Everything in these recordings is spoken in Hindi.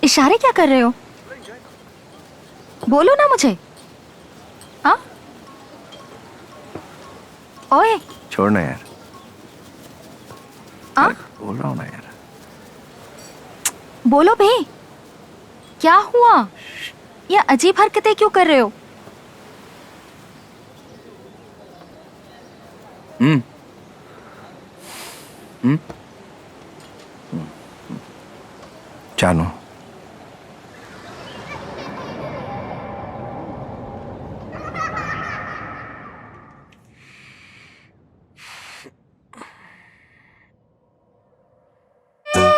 इशारे क्या कर रहे हो? बोलो ना मुझे। हाँ ओए छोड़ना यार। हाँ बोल रहा हूँ ना यार। बोलो बे, क्या हुआ? ये अजीब हरकतें क्यों कर रहे हो? हम्म हम्म जानू,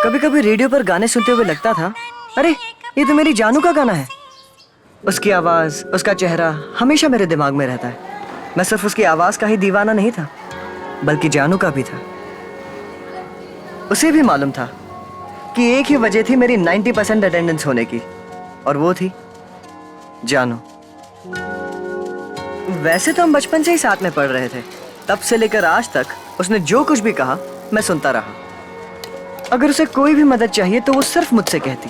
कभी कभी रेडियो पर गाने सुनते हुए लगता था, अरे ये तो मेरी जानू का गाना है। उसकी आवाज, उसका चेहरा हमेशा मेरे दिमाग में रहता है। मैं सिर्फ उसकी आवाज का ही दीवाना नहीं था, बल्कि जानू का भी था। उसे भी मालूम था कि एक ही वजह थी मेरी 90% अटेंडेंस होने की, और वो थी जानू। वैसे तो हम बचपन से ही साथ में पढ़ रहे थे। तब से लेकर आज तक उसने जो कुछ भी कहा मैं सुनता रहा। अगर उसे कोई भी मदद चाहिए तो वो सिर्फ मुझसे कहती।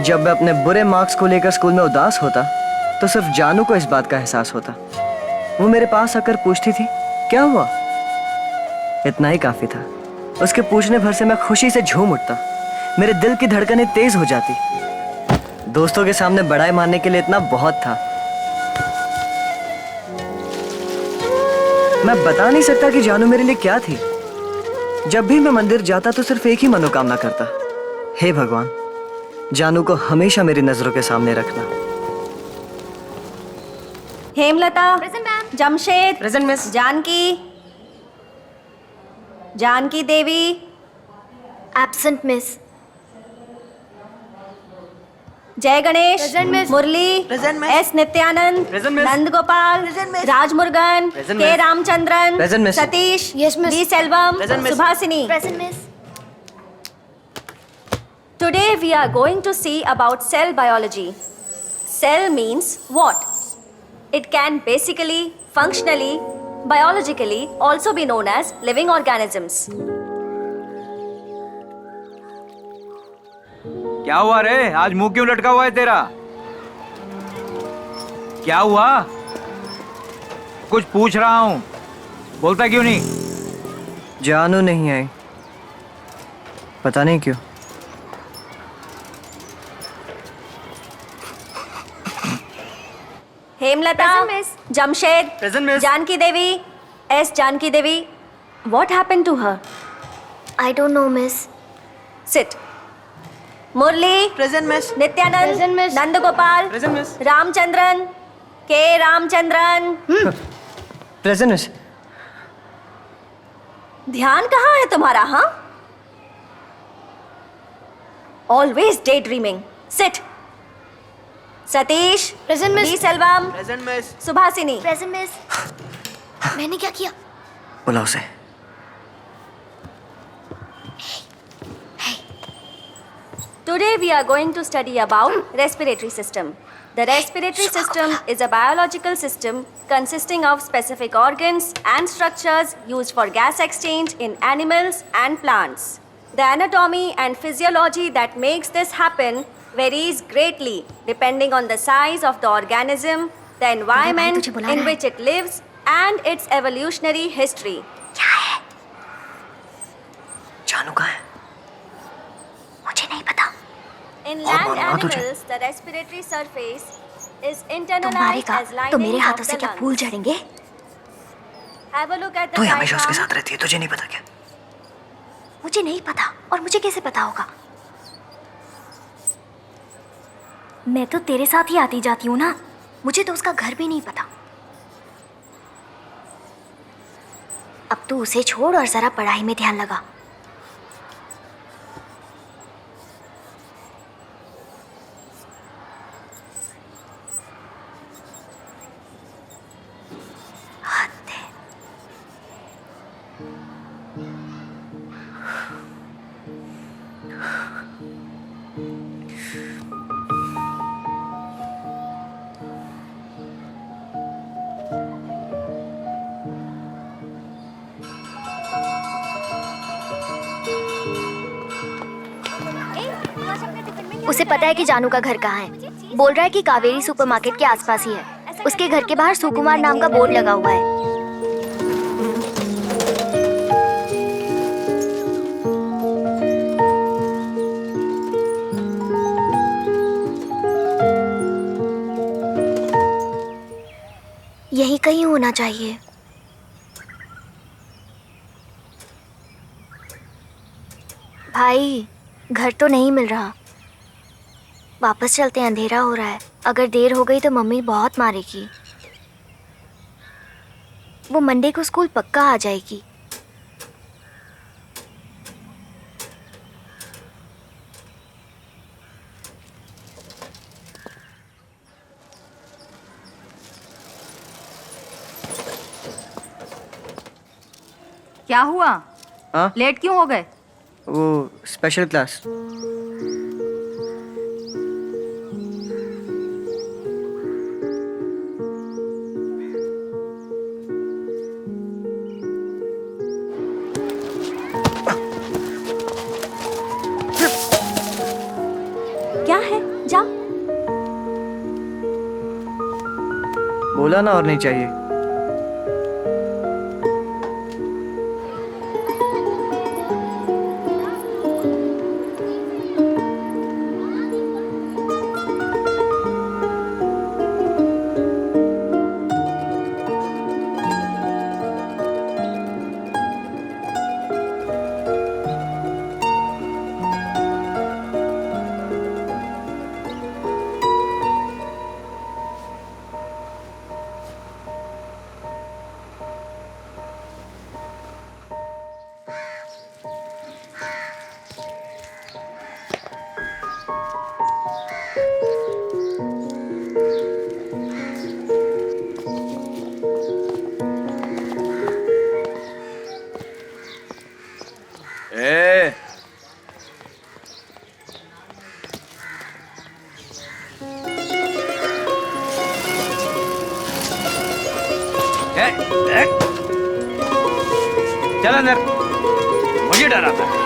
जब मैं अपने बुरे मार्क्स को लेकर स्कूल में उदास होता तो सिर्फ जानू को इस बात का एहसास होता। वो मेरे पास आकर पूछती थी, क्या हुआ? इतना ही काफी था। उसके पूछने भर से मैं खुशी से झूम उठता। मेरे दिल की धड़कनें तेज हो जाती। दोस्तों के सामने बड़ाई मारने के लिए इतना बहुत था। मैं बता नहीं सकता कि जानू मेरे लिए क्या थी। जब भी मैं मंदिर जाता तो सिर्फ एक ही मनोकामना करता, हे भगवान, जानू को हमेशा मेरी नजरों के सामने रखना। Hemlata, present ma'am. Jamshed, present miss. Janaki Devi, absent miss. Jai Ganesh, Present, miss. Murali, Present, miss. S Nityanand, Present, miss. Nand Gopal, Present, miss. Rajmurugan, Present, के miss. Ramachandran, Present, miss. Satish, Yes, miss. B Selvam, Present, miss. Subhashini. Present miss. Today we are going to see about cell biology. Cell means what? It can basically, functionally, biologically also be known as living organisms. क्या हुआ रे? आज मुंह क्यों लटका हुआ है तेरा? क्या हुआ? कुछ पूछ रहा हूं, बोलता क्यों नहीं? जानू नहीं आई, पता नहीं क्यों। Hemlata, Present, miss. Jamshed, Present, miss. Janaki Devi, S Janaki Devi. What happened to her? I don't know miss. Sit. Murali, present miss. Nityanand, Present, miss. Nand Gopal, present miss. Ramachandran, K Ramachandran. Present miss. ध्यान कहाँ है तुम्हारा? हाँ, always day dreaming. Sit. Satish, Present, miss. B Selvam, present miss. Subhashini. Present miss. मैंने क्या किया? बुला उसे। Today we are going to study about respiratory system. The respiratory system is a biological system consisting of specific organs and structures used for gas exchange in animals and plants. The anatomy and physiology that makes this happen varies greatly depending on the size of the organism, the environment तुझे बुला in रहा है। which it lives, and its evolutionary history. जानू कहाँ है? मुझे नहीं पता। In और land मालूम है तुझे? animals, the respiratory surface is तुम internalized मारेगा as lining तो मेरे हाथों of से the क्या lungs. Fool झड़ेंगे? Have a look at the तू ही हमेशा उसके diagram. साथ रहती है, तुझे नहीं पता क्या? मुझे नहीं पता, और मुझे कैसे पता होगा? मैं तो तेरे साथ ही आती जाती हूँ ना, मुझे तो उसका घर भी नहीं पता। अब तू उसे छोड़ और जरा पढ़ाई में ध्यान लगा। हद है। उसे पता है कि जानू का घर कहाँ है। बोल रहा है कि कावेरी सुपरमार्केट के आसपास ही है। उसके घर के बाहर सुकुमार नाम का बोर्ड लगा हुआ है। यही कहीं होना चाहिए। भाई, घर तो नहीं मिल रहा। वापस चलते हैं, अंधेरा हो रहा है। अगर देर हो गई तो मम्मी बहुत मारेगी। वो मंडे को स्कूल पक्का आ जाएगी। क्या हुआ? हाँ, लेट क्यों हो गए? वो स्पेशल क्लास। क्या है? जा। बोला ना और नहीं चाहिए। ए चल अंदर, मुझे डर आता है।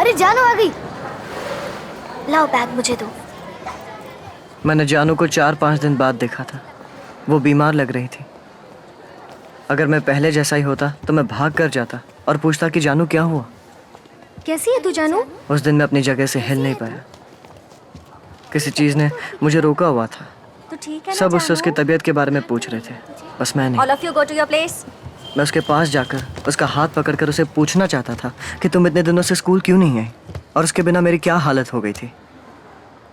अरे जानू आ गई। लाओ बैग मुझे दो। मैंने जानू को 4-5 दिन बाद देखा था। वो बीमार लग रही थी। अगर मैं पहले जैसा ही होता तो मैं भाग कर जाता और पूछता कि जानू क्या हुआ। कैसी है तू जानू? उस दिन मैं अपनी जगह से हिल नहीं पाया। किसी चीज़ ने मुझे रोका हुआ था। तो ठीक है ना सब उससे जानू? उसकी तबीयत के बारे में पूछ रहे थे, बस मैं नहीं। All of you go to your place. मैं उसके पास जाकर उसका हाथ पकड़कर उसे पूछना चाहता था कि तुम इतने दिनों से स्कूल क्यों नहीं आई और उसके बिना मेरी क्या हालत हो गई थी,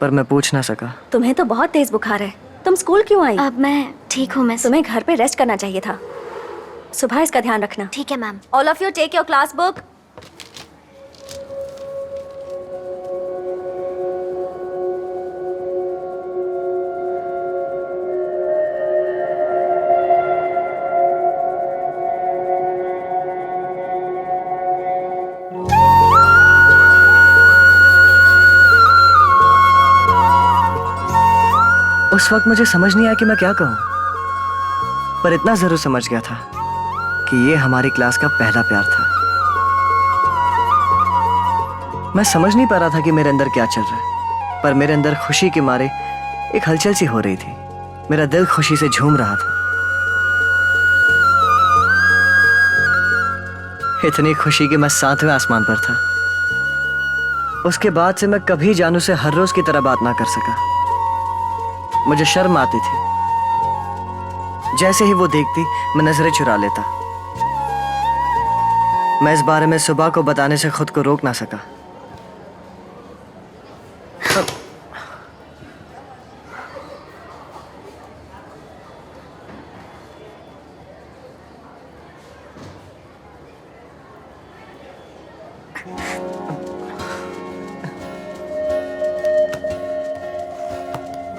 पर मैं पूछ ना सका। तुम्हें तो बहुत तेज बुखार है। तुम स्कूल क्यों आई? अब मैं ठीक हूँ। मैं तुम्हें घर पे रेस्ट करना चाहिए था। सुबह इसका ध्यान रखना। ठीक है ma'am. All of you take your class book. उस वक्त मुझे समझ नहीं आया कि मैं क्या कहूँ, पर इतना जरूर समझ गया था कि ये हमारी क्लास का पहला प्यार था। मैं समझ नहीं पा रहा था कि मेरे अंदर क्या चल रहा है, पर मेरे अंदर खुशी के मारे एक हलचल सी हो रही थी। मेरा दिल खुशी से झूम रहा था। इतनी खुशी कि मैं 7वें आसमान पर था। उसके बाद से मैं कभी जानू से हर रोज की तरह बात ना कर सका। मुझे शर्म आती थी। जैसे ही वो देखती मैं नजरें चुरा लेता। मैं इस बारे में सुबह को बताने से खुद को रोक ना सका।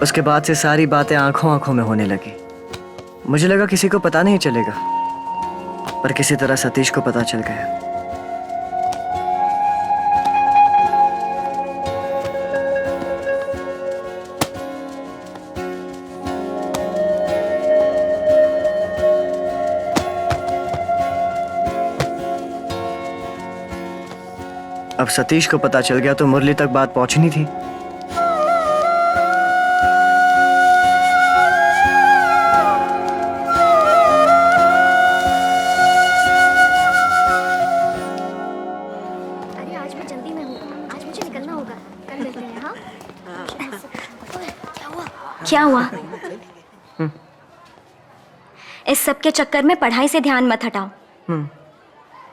उसके बाद से सारी बातें आंखों आंखों में होने लगी। मुझे लगा किसी को पता नहीं चलेगा, पर किसी तरह सतीश को पता चल गया। अब सतीश को पता चल गया तो मुरली तक बात पहुंचनी थी। अरे आज मैं जल्दी में हूँ, आज मुझे निकलना होगा। कल मिलते हैं। हाँ क्या हुआ? क्या हुआ? इस सब के चक्कर में पढ़ाई से ध्यान मत हटाओ।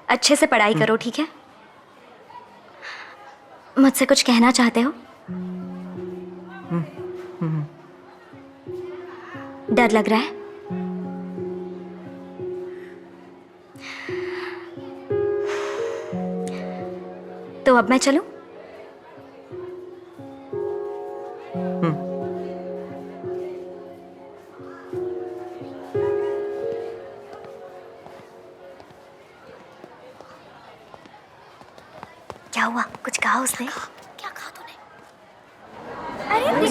अच्छे से पढ़ाई करो, ठीक है? मुझसे कुछ कहना चाहते हो? डर लग रहा है? तो अब मैं चलूं? क्या हुआ? कुछ कहा उसने? क्या कहा तूने? अरे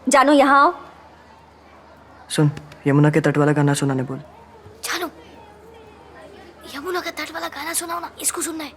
जानू, यहाँ आओ। सुन, यमुना के तट वाला गाना सुनाने बोल। जानू, यमुना का तट वाला गाना सुनाओ ना, इसको सुनना है।